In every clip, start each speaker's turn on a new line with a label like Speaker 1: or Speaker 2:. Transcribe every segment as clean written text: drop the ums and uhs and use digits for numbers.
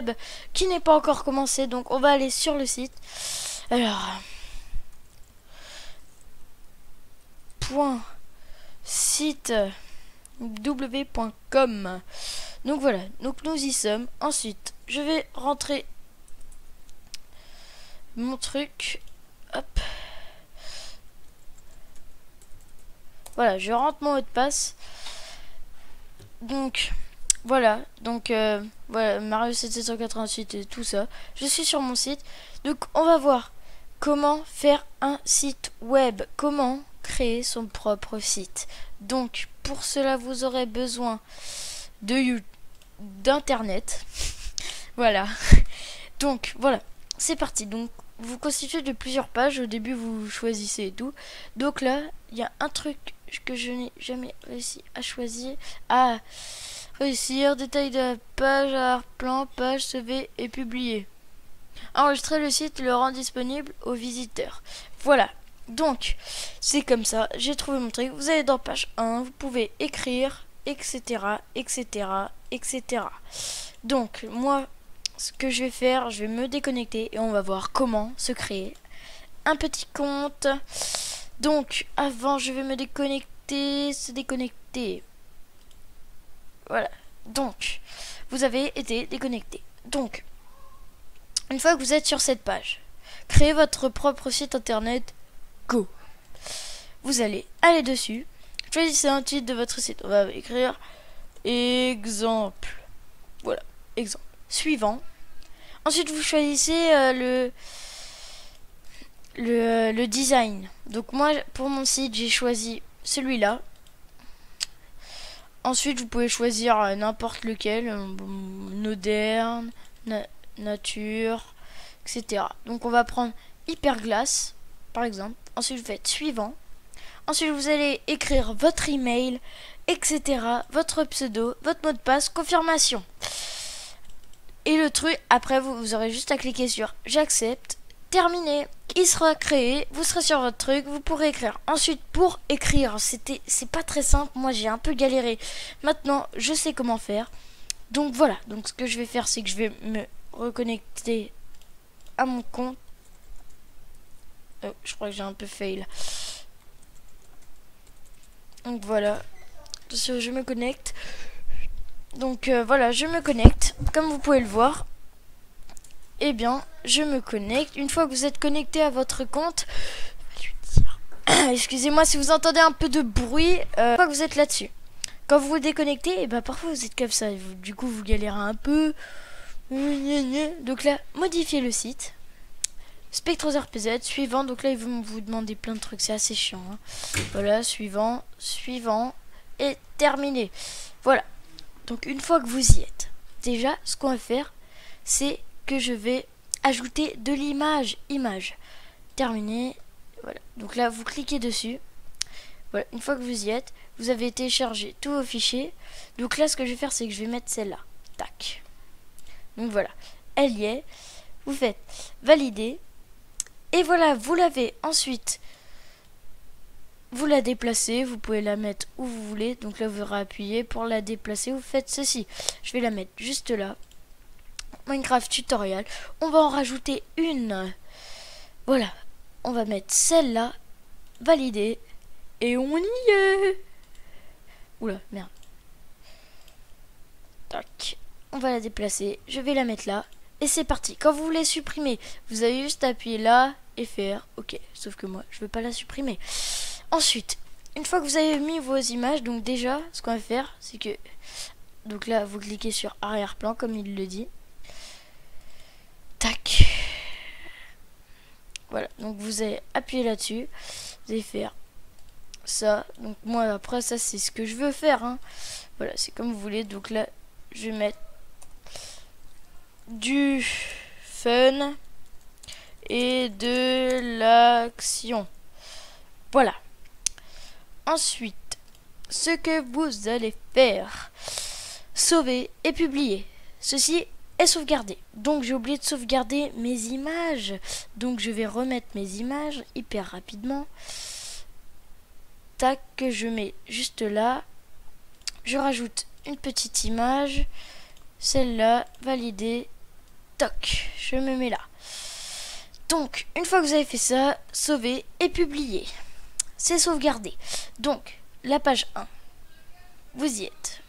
Speaker 1: web qui n'est pas encore commencé. Donc on va aller sur le site. Alors, site w.com. Donc voilà, donc nous y sommes. Ensuite, je vais rentrer mon truc. Hop. Voilà, je rentre mon mot de passe. Donc voilà, donc voilà, Mario 788 et tout ça. Je suis sur mon site. Donc on va voir comment faire un site web, comment créer son propre site. Donc pour cela vous aurez besoin d'internet. Voilà. Donc voilà, c'est parti. Donc vous constituez de plusieurs pages. Au début vous choisissez et tout. Donc là il y a un truc que je n'ai jamais réussi à choisir. Ah, réussir, détail de la page, arrière-plan, page sauvée et publier. Enregistrer le site, le rend disponible aux visiteurs. Voilà. Donc, c'est comme ça. J'ai trouvé mon truc. Vous allez dans page 1, vous pouvez écrire, etc., etc., etc. Donc, moi, ce que je vais faire, je vais me déconnecter et on va voir comment se créer un petit compte. Donc, avant, je vais me déconnecter, se déconnecter. Voilà. Donc, vous avez été déconnecté. Donc, une fois que vous êtes sur cette page, créez votre propre site internet. Go. Vous allez aller dessus. Choisissez un titre de votre site. On va écrire exemple. Voilà, exemple. Suivant. Ensuite, vous choisissez le design. Donc moi, pour mon site, j'ai choisi celui-là. Ensuite, vous pouvez choisir n'importe lequel, moderne, nature, etc. Donc on va prendre Hyperglace, par exemple. Ensuite, vous faites suivant. Ensuite, vous allez écrire votre email, etc. Votre pseudo, votre mot de passe, confirmation. Et le truc, après, vous aurez juste à cliquer sur j'accepte. Terminé, il sera créé, vous serez sur votre truc, vous pourrez écrire. Ensuite, pour écrire, c'est pas très simple, moi j'ai un peu galéré. Maintenant, je sais comment faire. Donc voilà, donc ce que je vais faire, c'est que je vais me reconnecter à mon compte. Je crois que j'ai un peu fail. Donc voilà, je me connecte. Donc voilà, je me connecte, comme vous pouvez le voir. Eh bien, je me connecte. Une fois que vous êtes connecté à votre compte, excusez-moi si vous entendez un peu de bruit, une fois que vous êtes là-dessus. Quand vous vous déconnectez, et ben parfois vous êtes comme ça, du coup vous galérez un peu. Donc là, modifiez le site. Spectrose RPZ, suivant. Donc là, ils vont vous demander plein de trucs, c'est assez chiant. Hein. Voilà, suivant, suivant et terminé. Voilà. Donc une fois que vous y êtes, déjà, ce qu'on va faire, c'est que je vais ajouter de image. Terminé. Voilà. Donc là, vous cliquez dessus. Voilà. Une fois que vous y êtes, vous avez téléchargé tous vos fichiers. Donc là, ce que je vais faire, c'est que je vais mettre celle-là. Tac. Donc voilà. Elle y est. Vous faites valider. Et voilà, vous l'avez. Ensuite, vous la déplacez. Vous pouvez la mettre où vous voulez. Donc là, vous appuyez pour la déplacer. Vous faites ceci. Je vais la mettre juste là. Minecraft tutoriel. On va en rajouter une. Voilà. On va mettre celle-là. Valider. Et on y est. Oula, merde. Tac. On va la déplacer. Je vais la mettre là. Et c'est parti. Quand vous voulez supprimer, vous avez juste à appuyer là et faire OK. Sauf que moi, je veux pas la supprimer. Ensuite, une fois que vous avez mis vos images, donc déjà, ce qu'on va faire, c'est que... Donc là, vous cliquez sur arrière-plan, comme il le dit. Tac. Voilà. Donc vous allez appuyer là-dessus. Vous allez faire ça. Donc moi, après, ça, c'est ce que je veux faire. Hein. Voilà, c'est comme vous voulez. Donc là, je vais mettre du fun et de l'action. Voilà. Ensuite, ce que vous allez faire, sauver et publier. Ceci est sauvegardé. Donc j'ai oublié de sauvegarder mes images. Donc je vais remettre mes images hyper rapidement. Tac, que je mets juste là. Je rajoute une petite image. Celle-là, valider. Toc, je me mets là. Donc, une fois que vous avez fait ça, sauver et publier. C'est sauvegardé. Donc, la page 1. Vous y êtes.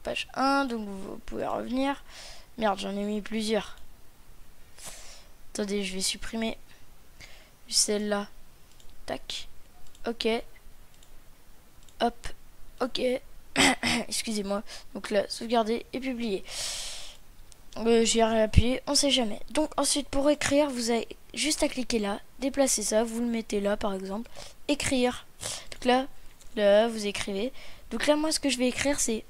Speaker 1: Page 1, donc vous pouvez revenir. Merde, j'en ai mis plusieurs. Attendez, je vais supprimer celle-là. Tac. Ok. Hop. Ok. Excusez-moi. Donc là, sauvegarder et publier. J'y ai réappuyé, on sait jamais. Donc ensuite, pour écrire, vous avez juste à cliquer là, déplacer ça, vous le mettez là par exemple, écrire. Donc là, vous écrivez. Donc là, moi, ce que je vais écrire, c'est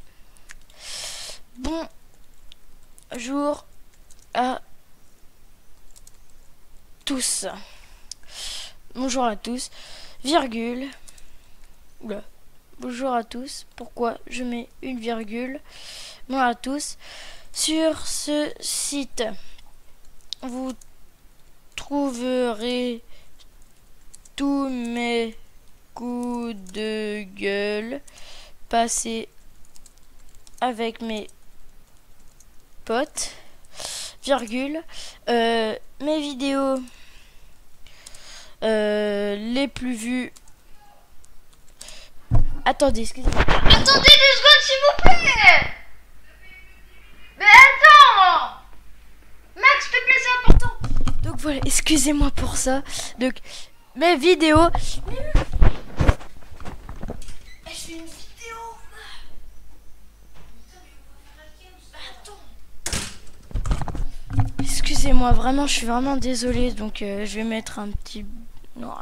Speaker 1: bonjour à tous. Bonjour à tous, virgule. Oula. Bonjour à tous. Pourquoi je mets une virgule? Bonjour à tous. Sur ce site, vous trouverez tous mes coups de gueule passés avec mes potes, virgule, mes vidéos les plus vues. Attendez, excusez-moi. Attendez 2 secondes, s'il vous plaît. Mais attends, Max, s'il te plaît, c'est important. Donc voilà, excusez-moi pour ça. Donc, mes vidéos. Je fais une vidéo. Attends. Excusez-moi, vraiment, je suis vraiment désolée. Donc, je vais mettre un petit. Non.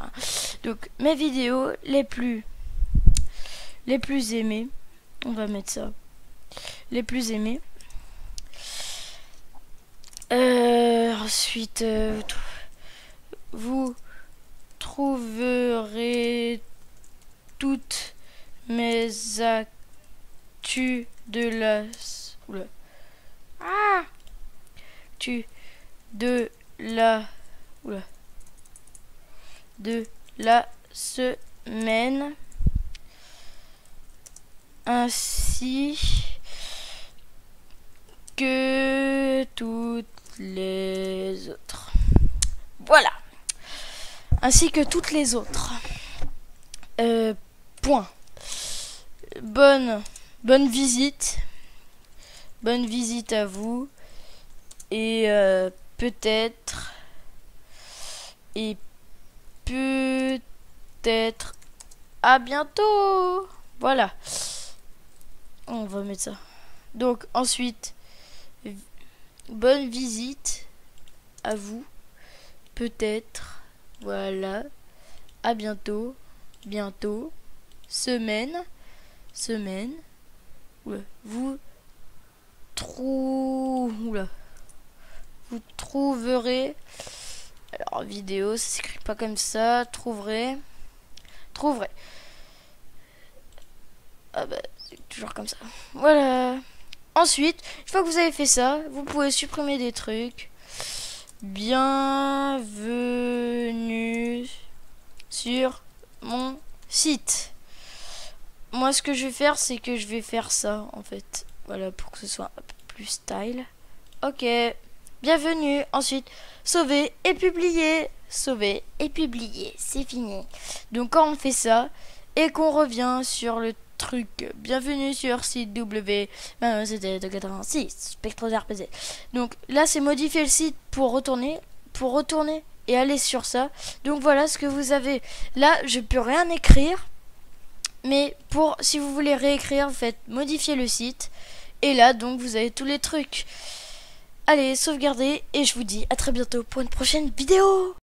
Speaker 1: Donc, mes vidéos les plus aimées. On va mettre ça. Les plus aimées. Ensuite, vous trouverez toutes mes actus de la de la semaine, ainsi que toutes les autres. Voilà. Ainsi que toutes les autres. Point. Bonne visite. Bonne visite à vous. Et peut-être à bientôt. Voilà. On va mettre ça. Donc ensuite, bonne visite à vous. Peut-être. Voilà. À bientôt. Bientôt. Semaine. Oula. Vous trouverez. Alors vidéo, ça s'écrit pas comme ça. Trouverez. Ah bah c'est toujours comme ça. Voilà. Ensuite, une fois que vous avez fait ça, vous pouvez supprimer des trucs. Bienvenue sur mon site. Moi, ce que je vais faire, c'est que je vais faire ça, en fait. Voilà, pour que ce soit un peu plus style. Ok. Bienvenue. Ensuite, sauver et publier. Sauver et publier. C'est fini. Donc, quand on fait ça et qu'on revient sur le truc, bienvenue sur site W, c'était de 86, Spectre RPG. Donc là, c'est modifier le site pour retourner et aller sur ça. Donc voilà ce que vous avez. Là, je peux rien écrire, mais si vous voulez réécrire, vous faites modifier le site. Et là, donc, vous avez tous les trucs. Allez, sauvegardez et je vous dis à très bientôt pour une prochaine vidéo.